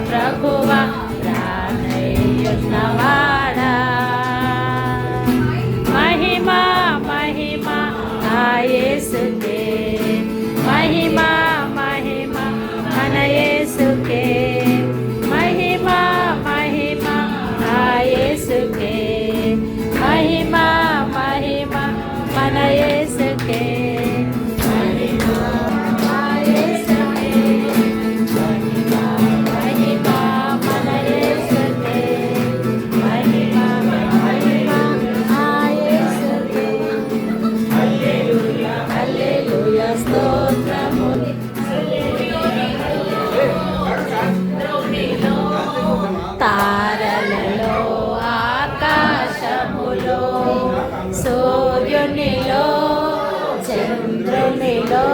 ప్రభువా రానయ్యున్నవాడా మహిమా మహిమా ఆ యేసుకే మహిమా మహిమా మన యేసుకే మహిమా మహిమా ఆ యేసుకే మహిమా మహిమా మన యేసుకే తారలలో ఆకాశములో సూర్యునిలో చంద్రునిలో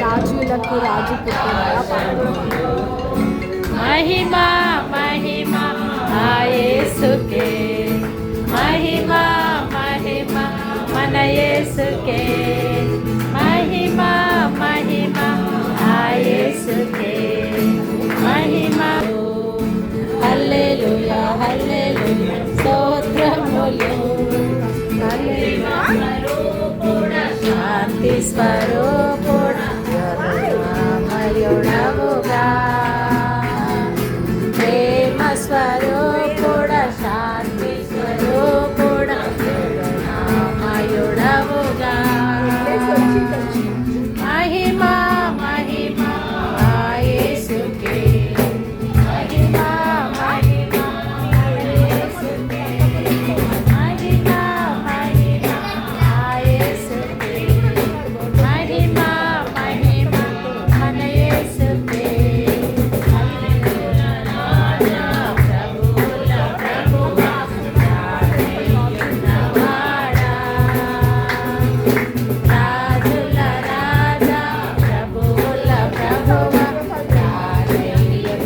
రాజులకు రాజు మహిమా మహిమా ఆ యేసుకే మహిమా మహిమా మన యేసుకే మహిమా మహిమా ఆ యేసుకే మహిమా హల్లెలూయా హల్లెలూయా స్తోత్రములు శాంతి స్వరూపుడా కరుణామయుడవుగా ప్రేమ స్వరూపుడా శాంతి స్వరూపుడా కరుణామయుడవుగా మహిమా మహిమా ఆ యేసుకే మహిమా మహిమా ఆ యేసుకే మహిమా మహిమా ఆ యేసుకే మహిమా మహిమా మన యేసుకే రాజా ప్రభువుల ప్రభువా రానయ్యున్నవాడా రాజుల రాజా ప్రభువుల ప్రభువా రానయ్యున్నవాడా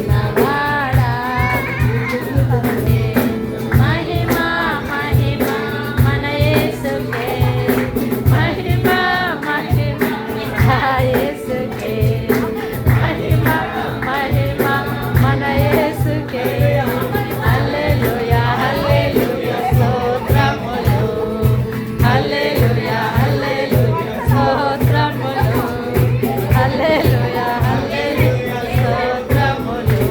మహిమా మహిమా మన యేసుకే మహిమా మహిమా ఆ యేసుకే మహిమా మహిమా మన యేసుకే హల్లెలూయా హల్లెలూయా స్తోత్రములు హల్లెలూయా హల్లెలూయా స్తోత్రములు హల్లెలూయా హల్లెలూయా స్తోత్రములు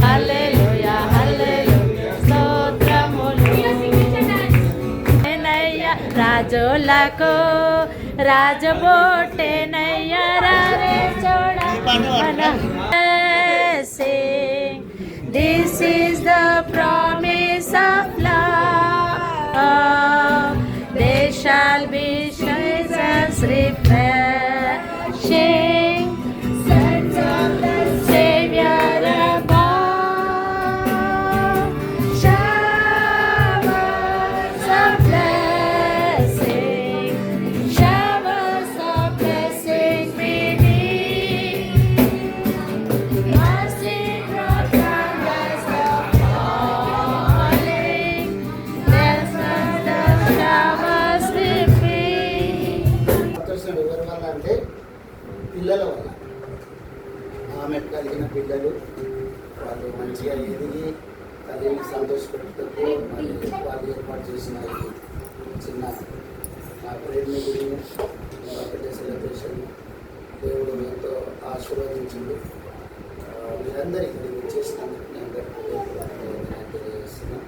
హల్లెలూయా హల్లెలూయా స్తోత్రములు రాజులకు రాజబోటేనయ్య రారే చూడ this is the promise of love they shall be Jesus refreshing sons of the Savior above showers of blessing beneath mercy brought down as the falling there's the showers repeat సంతోషం ఎవరి వల్ల అంటే పిల్లల వల్ల ఆమె కలిగిన పిల్లలు వాళ్ళు మంచిగా ఎదిగి తల్లిని సంతోషపెట్టుటకు మరి వాళ్ళు ఏర్పాటు చేసిన ఈ చిన్న నా ప్రేమ బర్త్డే సెలబ్రేషన్ దేవుడు ఎంతో ఆశీర్వదించింది. మీరందరికీ వచ్చేసినందుకు నేను తెలియజేస్తున్నాను.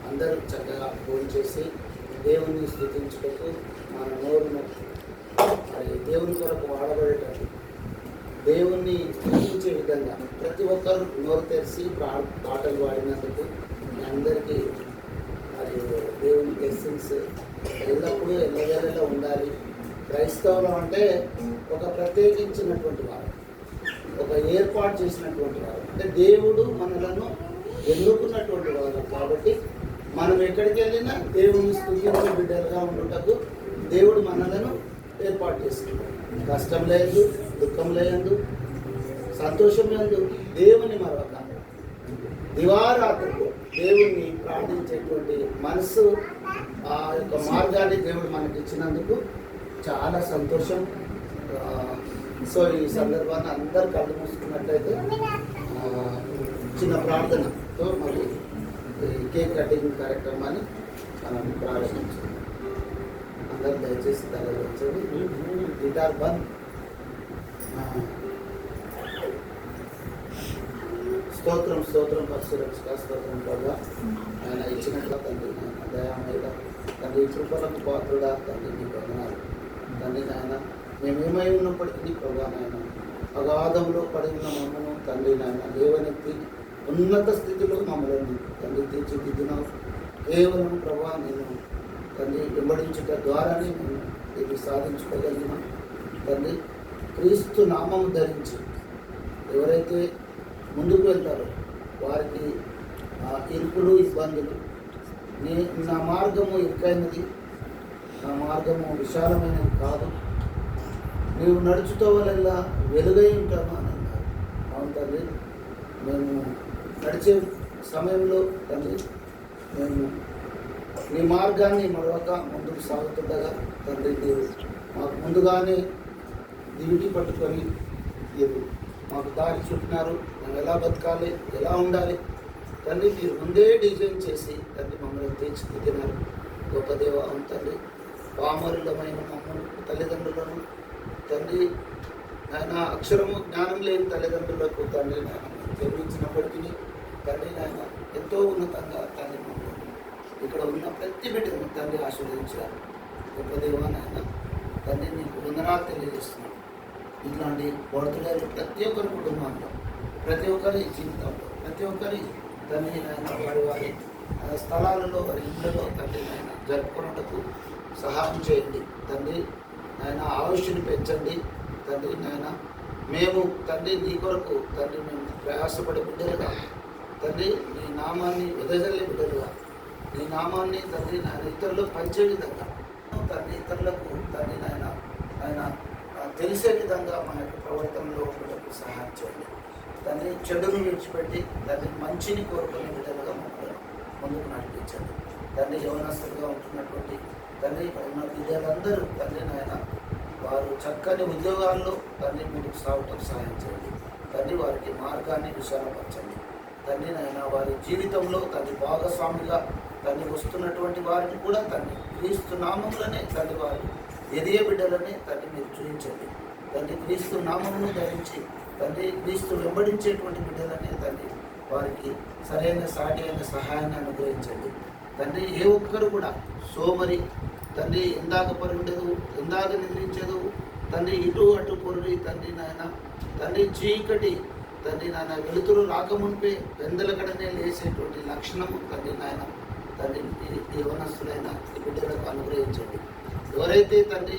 అందరూ చక్కగా ఫోన్ చేసి దేవుణ్ణి స్తుతించుటకు మన నోరును మరి దేవుని కొరకు వాడబడేటట్టు దేవుణ్ణి పూజించే విధంగా ప్రతి ఒక్కరు నోరు తెరిచి పాటలు పాడినందుకు మీ అందరికీ మరి దేవుని బ్లెస్సింగ్స్ ఎల్లప్పుడూ ఎల్లవేళలా ఉండాలి. క్రైస్తవులు అంటే ఒక ప్రత్యేకించినటువంటి వారు, ఒక ఏర్పాటు చేసినటువంటి వారు, అంటే దేవుడు మనలను ఎన్నుకున్నటువంటి వారు. కాబట్టి మనం ఎక్కడికి వెళ్ళినా దేవుని స్తుతించే బిడ్డలుగా ఉండుటకు దేవుడు మనలను ఏర్పాటు చేసుకుంటాడు. కష్టం లేదు, దుఃఖం లేదు, సంతోషం లేదు, దేవుని మరొక దివారాత్రులు దేవుణ్ణి ప్రార్థించేటువంటి మనసు, ఆ యొక్క మార్గాన్ని దేవుడు మనకి ఇచ్చినందుకు చాలా సంతోషం. సో ఈ సందర్భాన్ని అందరు కళ్ళు మూసుకున్నట్లయితే చిన్న ప్రార్థనతో మరి కేక్ కటింగ్ కార్యక్రమాన్ని మనం ప్రారంభించాం. అందరూ దయచేసి తరలించండి. గిటార్ బంద్. స్తోత్రం స్తోత్రం పరిశురక్షక స్తోత్రం ప్రభా. ఆయన ఇచ్చినట్ల తండ్రి నాయన దయామయ్య తండ్రి కృపలకు పాత్రుడా తండ్రి నీకు వందనాలు తండ్రి నాయన. మేమేమై ఉన్నప్పటికీ ప్రభా నాయన అగాధంలో పడి ఉన్న మమ్మను తండ్రి నాయన లేవనెత్తి ఉన్నత స్థితిలో మమ్మల్ని తండ్రి తీర్చిదిద్దినావు. కేవలం ప్రభా నేను తండ్రి వెంబడించుట ద్వారానే నేను ఇది సాధించుకోగలిగిన తండ్రి. క్రీస్తు నామము ధరించి ఎవరైతే ముందుకు వెళ్తారో వారికి ఇరుకులు ఇబ్బందులు, నా మార్గము ఇరుకైనది, నా మార్గము విశాలమైనది కాదు, నీవు నడుచుతో వల్ల వెలుగై ఉంటాను అని అన్నారు. అవును తండ్రి, మేము నడిచే సమయంలో తండ్రి మేము నీ మార్గాన్ని మరొక ముందుకు సాగుతుండగా తండ్రి నీవు మాకు ముందుగానే దివిటి పట్టుకొని మీరు మాకు దారి చూపినారు. మేము ఎలా బతకాలి, ఎలా ఉండాలి తండ్రి మీరు ముందే డిజైన్ చేసి తండ్రి మమ్మల్ని తీర్చిదిద్దినారు. గొప్ప దేవ అవును తండ్రి. పామరులమైన మమ్మల్ని తల్లిదండ్రులను తండ్రి ఆయన అక్షరము జ్ఞానం లేని తల్లిదండ్రులకు తండ్రి నాయన జన్మించినప్పటికీ తండ్రి నాయన ఎంతో ఉన్నతంగా తండ్రి మమ్మల్ని ఇక్కడ ఉన్న ప్రతి బిడ్డను తండ్రి ఆశీర్వదించారు. గొప్ప దేవ నాయన తండ్రి నీకు వందనాలు తెలియజేస్తున్నాను. ఇట్లాంటి బర్త్డేలు ప్రతి ఒక్కరి కుటుంబంలో, ప్రతి ఒక్కరి జీవితంలో, ప్రతి ఒక్కరి తండ్రి నాయన వారి వారి స్థలాలలో వారి ఇళ్లలో తండ్రి నాయన జరుపుకున్నట్టుకు సహాయం చేయండి తండ్రి నాయన. ఆయుష్ని పెంచండి తండ్రి నాయన. మేము తండ్రి నీ కొరకు తండ్రి మేము ప్రయాసపడే బిడ్డలుగా తండ్రి నీ నామాన్ని వెదజల్లే బిడ్డలుగా నీ నామాన్ని తండ్రి నాయన ఇతరులకు పంచే విధంగా తండ్రి ఇతరులకు తండ్రి నాయన ఆయన తెలిసే విధంగా మన యొక్క ప్రవర్తనలో ఉండటకు సహాయం చేయండి తండ్రి. చెడును విడిచిపెట్టి తండ్రి మంచిని కోరుకునే విధంగా మమ్మల్ని ముందుకు నడిపించండి తండ్రి. యవనస్తులుగా ఉంటున్నటువంటి తండ్రి ఉన్న విద్యార్థులందరూ తండ్రి నాయన వారు చక్కని ఉద్యోగాల్లో తండ్రి ముందుకు సాగటకు సహాయం చేయండి తండ్రి. వారికి మార్గాన్ని విశాలపరచండి తండ్రి నాయన. వారి జీవితంలో తండ్రి భాగస్వామిగా తండ్రి వస్తున్నటువంటి వారిని కూడా తండ్రి క్రీస్తు నామంలోనే తండ్రి వారు ఎదిగే బిడ్డలని తండ్రి మీరు చూపించండి తండ్రి. క్రీస్తు నామమును ధరించి తండ్రి క్రీస్తు వెంబడించేటువంటి బిడ్డలని తండ్రి వారికి సరైన సాటి అయిన సహాయాన్ని అనుగ్రహించండి తండ్రి. ఏ ఒక్కరు కూడా సోమరి తండ్రి ఎందాక పరుగుండదు, ఎందాక నిద్రించదు తండ్రి, ఇటు అటు పొరుడి తండ్రి నాయన తండ్రి. చీకటి తండ్రి నాయన వెలుతురు రాకమునిపే వెందలకడనే లేసేటువంటి లక్షణము తండ్రి నాయన తండ్రి యవనస్తులైన బిడ్డలకు అనుగ్రహించండి. ఎవరైతే తండ్రి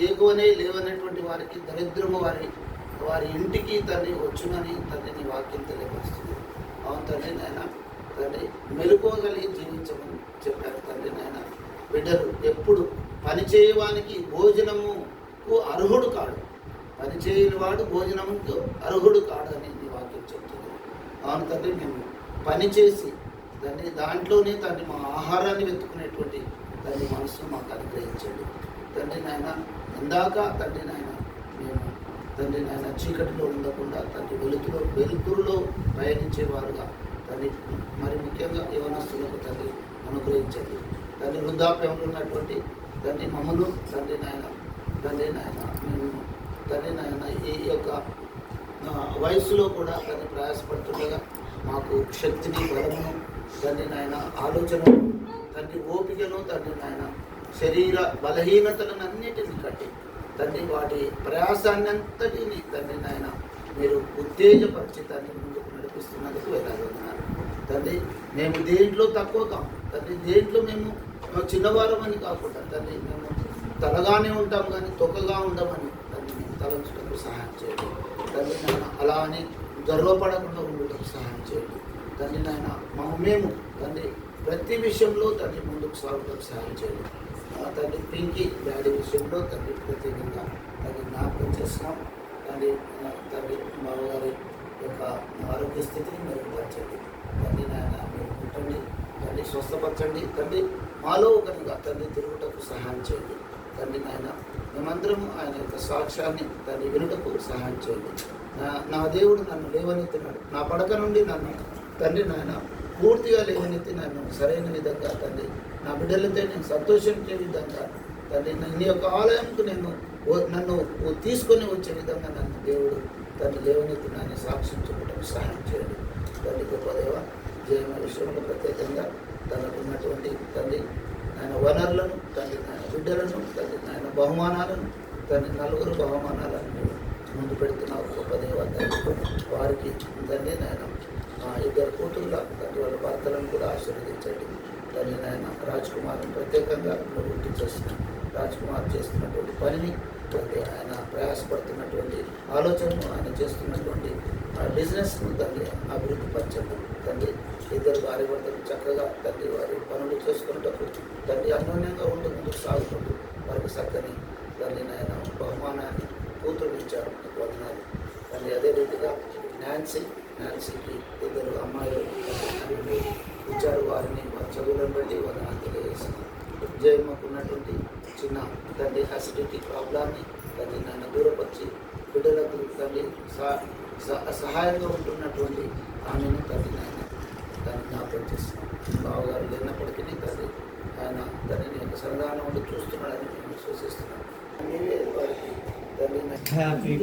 ఏగువనే లేవనేటువంటి వారికి దరిద్రము వారి ఇంటికి తండ్రి వచ్చునని తండ్రి నీ వాక్యం తెలియపరుస్తుంది. అవును తండ్రి నాయన తండ్రి. మెలుకోగలిగి జీవించమని చెప్పారు తండ్రి నాయన. బిడ్డలు ఎప్పుడు పని చేయవానికి భోజనముకు అర్హుడు కాడు, పని చేయని వాడు భోజనముకు అర్హుడు కాడు అని నీ వాక్యం చెప్తుంది. అవును తండ్రి, మేము పని చేసి తండ్రి దాంట్లోనే తండ్రి మా ఆహారాన్ని వెతుకునేటువంటి తండ్రి మనసును మాకు అనుగ్రహించండి తండ్రి నాయన. ఇందాక తండ్రి నాయన మేము తండ్రి నాయన చీకటిలో ఉండకుండా తండ్రి వెలుతురులో ప్రయాణించేవారుగా తండ్రి మరి ముఖ్యంగా యవనస్తులకు తండ్రి అనుగ్రహించండి తండ్రి. వృద్ధాప్యంలో ఉన్నటువంటి తండ్రి మమ్మల్ని తండ్రి నాయన మేము తండ్రి నాయన ఈ యొక్క వయసులో కూడా తండ్రి ప్రయాసపడుతుండగా మాకు శక్తిని, బలమును తండ్రి నాయన, ఆలోచనను తండ్రి, ఓపికను తండ్రి నాయన, శరీర బలహీనతలను అన్నిటిని కట్టి తండ్రి వాటి ప్రయాసాన్ని అంతటిని తండ్రి నాయన మీరు ఉత్తేజపరిచి తండ్రి ముందుకు నడిపిస్తున్నందుకు వేలాడుతున్నారు తండ్రి. మేము దేంట్లో తక్కువ కాము తండ్రి, దేంట్లో మేము చిన్నవారమని కాకుండా తండ్రి మేము తలగానే ఉంటాం కానీ తొక్కగా ఉండమని తండ్రి మేము తలంచుటకు సహాయం చేయండి తండ్రి నాయన. అలా అని గర్వపడకుండా ఉండటకు సహాయం చేయండి తండ్రి నాయన. మేము తండ్రి ప్రతి విషయంలో తండ్రి ముందుకు సాగుటకు సహాయం చేయండి తండ్రి. పింకీ డాడీ విషయంలో తండ్రి ప్రత్యేకంగా తండ్రి జ్ఞాపకం చేస్తున్నాం తండ్రి. బావగారి యొక్క ఆరోగ్య స్థితిని మెరుగుపరచండి తండ్రి నాయన. మీరు పుట్టండి తండ్రి, స్వస్థపరచండి తండ్రి. మాలో ఒకరిగా తండ్రి తిరుగుటకు సహాయం చేయండి తండ్రి నాయన మేమందరం ఆయన యొక్క సాక్ష్యాన్ని తండ్రి వినుటకు సహాయం చేయండి. నా దేవుడు నన్ను లేవనెత్తినాడు, నా పడక నుండి నన్ను తండ్రి నాయన పూర్తిగా లేవనెత్తి నన్ను సరైన విధంగా తండ్రి నా బిడ్డలతో నేను సంతోషించే విధంగా తండ్రి నీ యొక్క ఆలయంకు నన్ను తీసుకొని వచ్చే విధంగా నన్ను దేవుడు తండ్రి లేవనెత్తి నన్ను సాక్షించుకోవడం సహాయం చేయండి. తండ్రి గొప్ప దేవ జయమ విషయంలో ప్రత్యేకంగా తనకున్నటువంటి తండ్రి ఆయన వనరులను తండ్రి నాయన బిడ్డలను తండ్రి నాయన బహుమానాలను తండ్రి నలుగురు బహుమానాలను ముందు పెడుతున్నావు గొప్ప దేవ. వారికి తండ్రి నాయన 2 కూతుర్ల తండ్రి వాళ్ళ భర్తలను కూడా ఆశీర్వదించండి. తండ్రి నాయన రాజ్ కుమార్ని ప్రత్యేకంగా గుర్తు చేస్తున్నాం. రాజ్ కుమార్ చేస్తున్నటువంటి పనిని తండ్రి ఆయన ప్రయాసపడుతున్నటువంటి ఆలోచనను ఆయన చేస్తున్నటువంటి బిజినెస్ను తండ్రి అభివృద్ధి పరచండి. తండ్రి 2 భార్య భర్తలు చక్కగా తండ్రి వారి పనులు చేసుకున్నప్పుడు తండ్రి అన్యోన్యంగా ఉంటూ ముందుకు సాగుతుంటూ వారికి చక్కని తండ్రి నాయన బహుమానాన్ని కూతురు ఇచ్చారు, వందనాలు తండ్రి. అదే రీతిగా నాన్సీకి 2 అమ్మాయిలు ఇచ్చారు, వారిని వారి చదువులను బట్టి వందనాలు తెలియజేస్తున్నారు. జయమ్మకు ఉన్నటువంటి చిన్న తండ్రి అసిడిటీ ప్రాబ్లాన్ని తండ్రి నాయన దూరపరిచి బిడ్డలకు తండ్రి సహాయంగా ఉంటున్నటువంటి ఆమెను తండ్రి నాయన దాన్ని జ్ఞాపకం చేస్తున్నాం. బావగారు లేనప్పటికీ తండ్రి ఆయన తండ్రిని యొక్క సరదాన ఉండి చూస్తున్నాడని మేము విశ్వసిస్తున్నాం. మీరే వారికి తండ్రి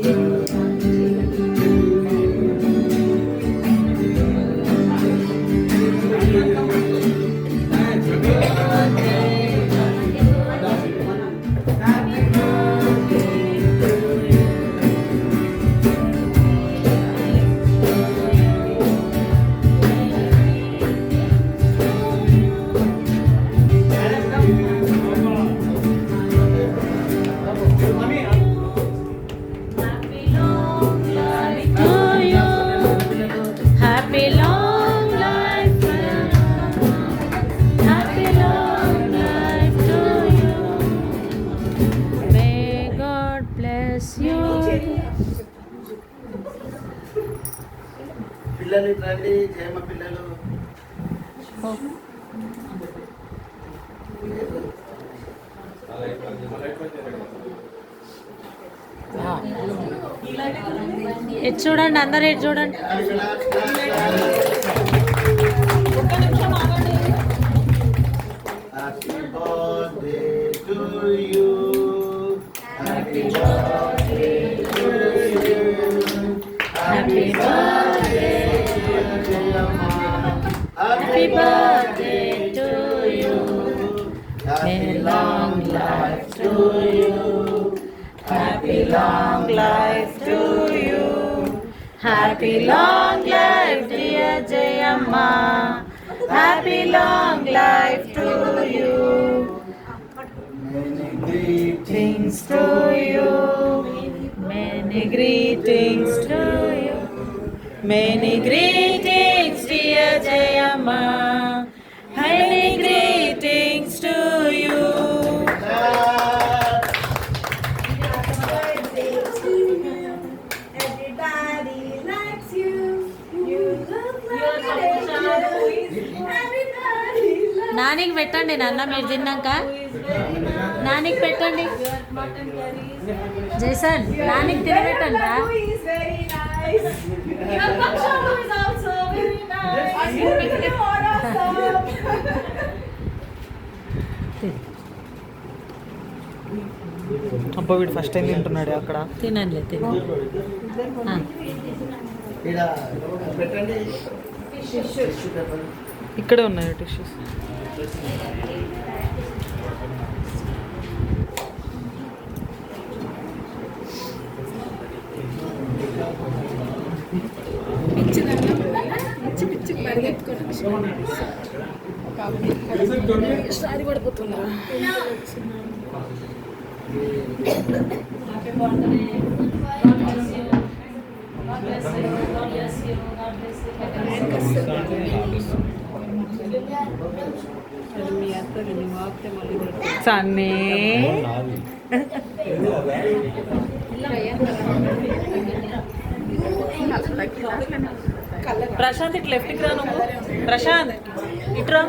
పిల్లలు రండి, జయమ్మ పిల్లలు ఎటు చూడండి, అందరు ఎటు చూడండి. Happy birthday to you, happy birthday to you, happy birthday Happy birthday to you. Happy long life to you. Happy long life to you. Happy long life, dear Jayamma. Happy long life to you. Many greetings To you. Many greetings to you. Many greetings, dear Jayamma. Many greetings to you. Everybody likes you. You look like an angel. Everybody likes నానికి పెట్టండి నాన్న, మీరు తిన్నాక నానికి పెట్టండి. Jason నానికి తినబెట్టండి రా. you. Is very nice. Your Bakshalu is also very nice. You are awesome. అబ్బా వీడు ఫస్ట్ టైం తింటున్నాడు అక్కడ. తినండి తినండి. ఇలా పెట్టండి. టిష్యూ పేపర్ ఇక్కడే ఉన్నాయి టిష్యూస్. సన్నీ ప్రశాంత్ ఇటు లెఫ్ట్కి రా. నువ్వు ప్రశాంత్ ఇటురా.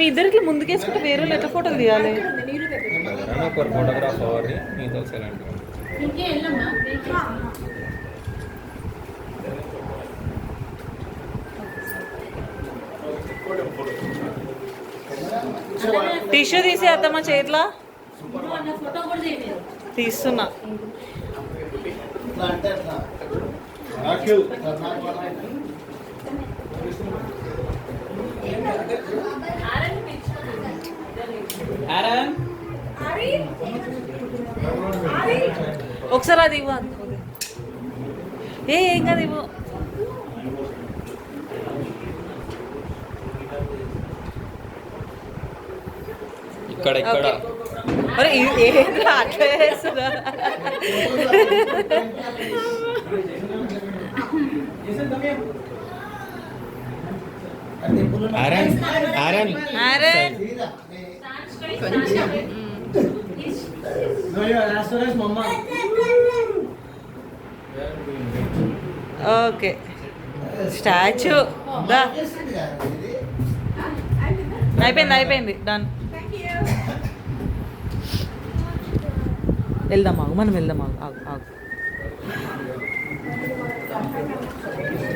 మీ ఇద్దరికి ముందుకేసుకుంటే వేరే ఎట్లా ఫోటోలు తీయాలి? ఒక ఫోటోగ్రాఫ్ అవ్వాలి మీతో సెలెంట్ ఇంకే వెళ్ళమ్మా టిష్యూ తీసి అత్తమ్మ చేతిలో ఫోటో కూడా చేయలేదు. తీస్తున్నా. ఇట్లా అంటే అట్లా ఒకసారి అది ఇవ్వ. ఏం కాదు ఇవ్వు. ఇక్కడ ఇక్కడ అరే ఏంట్రా అట్లా చేస్తున్నా? Aaron Aaron Aaron okay statue అయిపోయింది డన్. వెళ్దాం ఆగు, మనం వెళ్దాం ఆగు ఆగు ఆగు.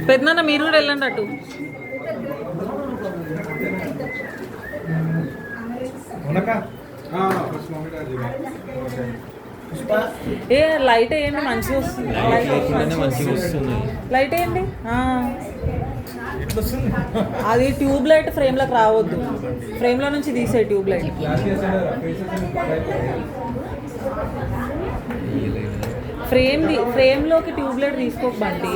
పెద్దనాన్న మీరు కూడా వెళ్ళండి అటు. ఏ లైట్ వేయండి, మంచిగా వస్తుంది. మంచిగా వస్తుంది. లైట్ వేయండి. అది ట్యూబ్ లైట్ ఫ్రేమ్లోకి రావద్దు, ఫ్రేమ్లో నుంచి తీసే ట్యూబ్ లైట్. ఫ్రేమ్లోకి ట్యూబ్ లైట్ తీసుకోకండి.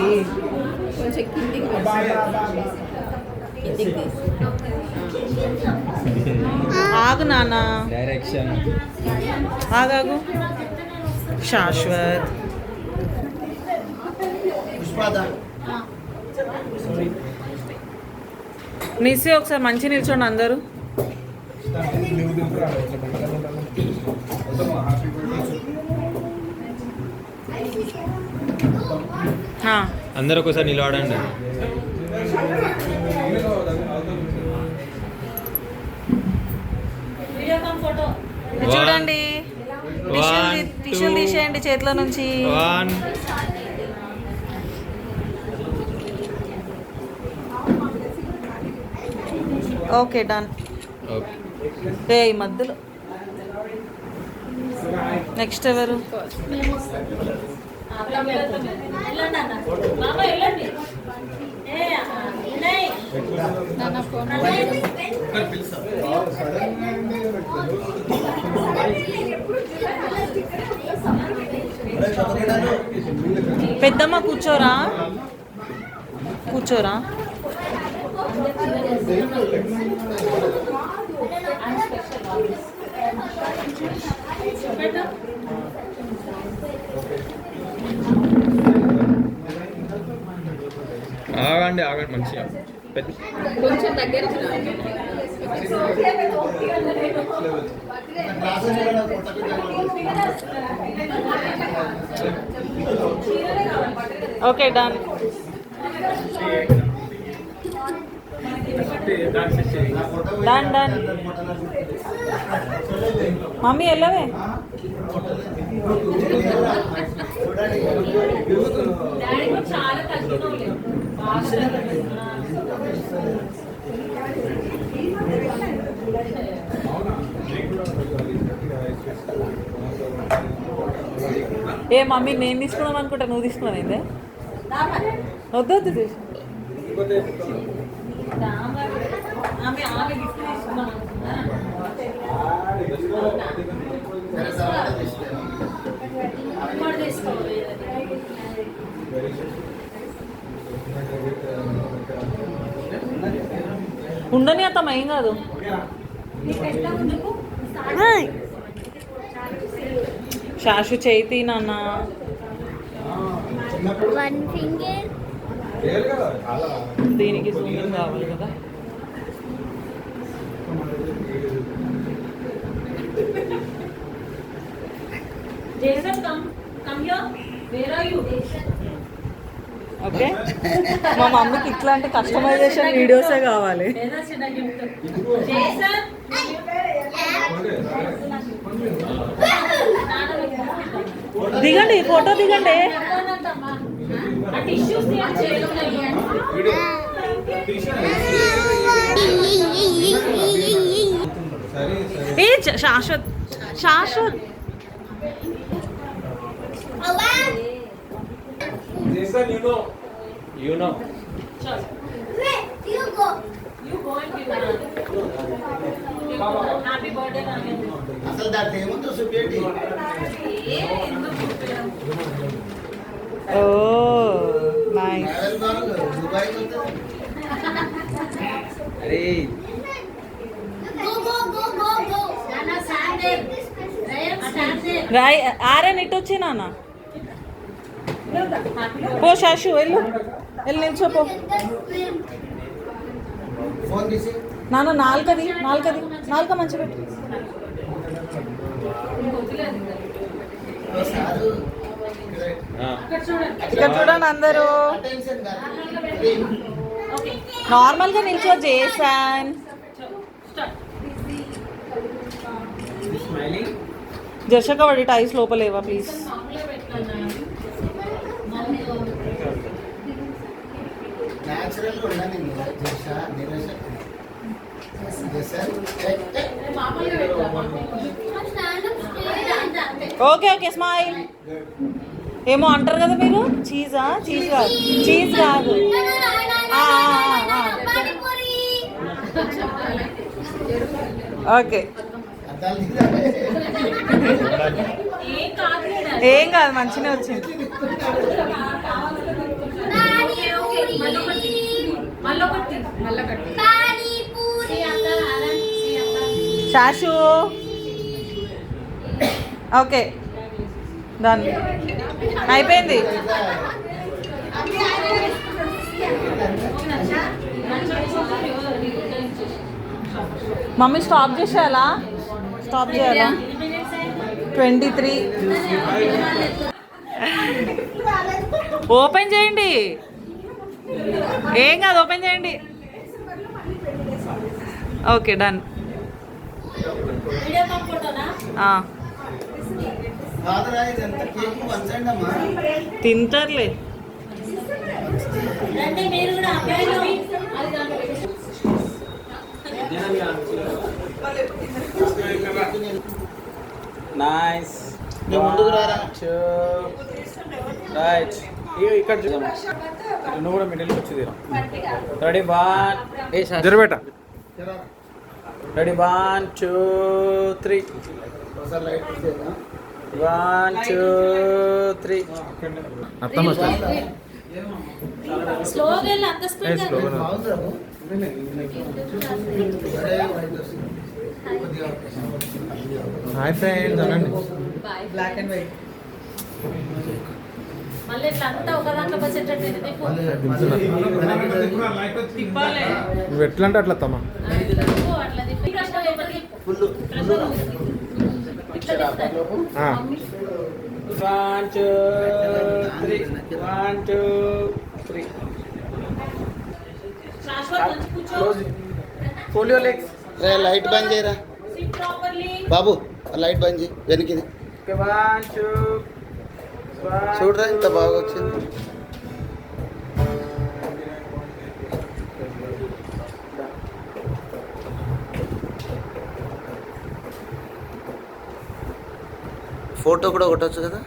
ఆగు నాన్న, డైరెక్షన్ ఆగాగు. శాశ్వత్ నిసి ఒకసారి మంచి నిల్చోండి అందరూ. అందరూ ఒకసారి నిలబడండి. చూడండి, టిష్యూలు తీసేయండి చేతిలో నుంచి. Okay done. ఏ ఈ మధ్యలో నెక్స్ట్ ఎవరు? పెద్దమ్మ కూర్చోరా, కూర్చోరా. ఆగండి ఆగండి మంచిగా కొంచెం దగ్గర okay done. Done done. Mummy వెళ్ళవే. చాలా తగ్గిన ఏ మమ్మీ నేను తీసుకున్నాం అనుకుంటా, నువ్వు తీసుకున్నావు ఏందే? వద్దు వద్దు తీసు. ఉండని అత్తమ్మ, ఏం కాదు. శాషు చేతి నాన్న. దీనికి జూమింగ్ కావాలి కదా. Jason, come here. Where are you? Okay మా మమ్మీకి ఇట్లాంటి కస్టమైజేషన్ వీడియోసే కావాలి. ఏదో చిన్న గిఫ్ట్ దిగండి, ఫోటో దిగండి. Tissues A Shashwat Shashwat You know. Happy birthday అసలు దాంట్లో ఏముందో చూపేటి. ఓ నైస్. దుబాయ్ అరే రాయ్ ఆరని ఇటు వచ్చి నాన్న పో శాషు వెళ్ళు వెళ్ళి నిల్చోపో. ఫోన్ తీసి నాన్న నాలుకది నాలుక మంచి పెట్టు. సారు ఇక్కడ చూడండి అందరూ అటెన్షన్ కాదు. నార్మల్గా నిల్చో చేశాన్. జర్షక వాడి టైస్ లోపలేవా ప్లీజ్. న్యాచురల్గా ఉండాలి జర్షా నిరస ఓకే ఓకే స్మైల్. ఏమో అంటారు కదా మీరు, చీజా? చీజ్ కాదు, చీజ్ కాదు. ఓకే ఏం కాదు, మంచిగా వచ్చింది. శాషు ఓకే డన్ అయిపోయింది. మమ్మీ స్టాప్ చేసేయాలా? స్టాప్ చేయాలా? 23 ఓపెన్ చేయండి. ఏం కాదు, ఓపెన్ చేయండి. Okay done. తింటారులే. నైస్. ముందుకు రారా. రైట్ ఇక్కడ చూద్దాం. నువ్వు కూడా మిడిల్కి వచ్చి రెడీ 1 జరబెట్ట. రెడీ 1 2 3 ఒకసారి లైట్ తీసేదా. 1 2 3 అత్తమ్మ స్లోగా వెళ్ళి అంత స్పీడ్ బాగుందా హాయ్ ఫ్రెండ్స్ అనండి. బ్లాక్ అండ్ వైట్ మళ్ళీ ఇట్లా అంతా ఒక దాంట్లో వచ్చేటట్టు తిప్పాలి. నువ్వు ఎట్లా అంటే అట్లా అత్తమ్మ. అట్లా తిప్పి ఫుల్ 1 2 3 1 2 3 శాశ్వత్ మంచి కూర్చో. ఫోలియో లెగ్స్. రే లైట్ బంద్ చేయరా సిట్ ప్రాపర్లీ. బాబు, లైట్ బంద్ చేయి వెనక్కి. 1 2 చూడరా ఇంత బాగా వచ్చింది. ఫోటో కూడా కొట్టచ్చు కదా.